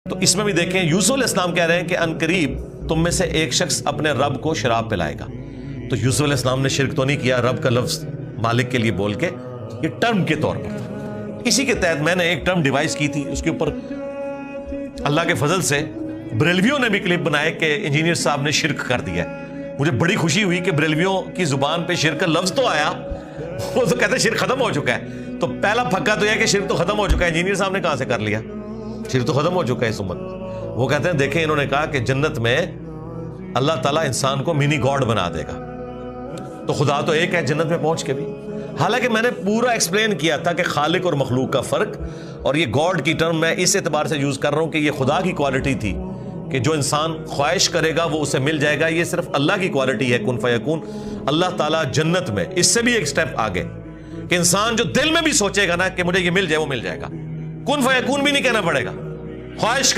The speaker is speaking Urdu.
تو اس میں بھی دیکھیں یوسف علیہ السلام کہہ رہے ہیں کہ ان قریب تم میں سے ایک شخص اپنے رب کو شراب پلائے گا. تو یوسف علیہ السلام نے شرک تو نہیں کیا, رب کا لفظ مالک کے لیے بول کے, یہ ٹرم کے طور پر تھا. اسی کے تحت میں نے ایک ٹرم ڈیوائز کی تھی, اس کے اوپر اللہ کے فضل سے بریلویوں نے بھی کلپ بنائے کہ انجینئر صاحب نے شرک کر دیا ہے. مجھے بڑی خوشی ہوئی کہ بریلویوں کی زبان پہ شرک کا لفظ تو آیا, وہ تو کہتے ہیں شرک ختم ہو چکا ہے. تو پہلا پھکا تو یہ کہ شرک تو ختم ہو چکا ہے, انجینئر صاحب نے کہاں سے کر لیا, شرک تو ختم ہو چکا ہے اس امت. وہ کہتے ہیں دیکھیں انہوں نے کہا کہ جنت میں اللہ تعالیٰ انسان کو منی گاڈ بنا دے گا, تو خدا تو ایک ہے جنت میں پہنچ کے بھی. حالانکہ میں نے پورا ایکسپلین کیا تھا کہ خالق اور مخلوق کا فرق, اور یہ گاڈ کی ٹرم میں اس اعتبار سے یوز کر رہا ہوں کہ یہ خدا کی کوالٹی تھی کہ جو انسان خواہش کرے گا وہ اسے مل جائے گا. یہ صرف اللہ کی کوالٹی ہے کن فیکون. اللہ تعالیٰ جنت میں اس سے بھی ایک سٹیپ آگے کہ انسان جو دل میں بھی سوچے گا نا کہ مجھے یہ مل جائے, وہ مل جائے گا. کن فیکون بھی نہیں کہنا پڑے گا, خواہش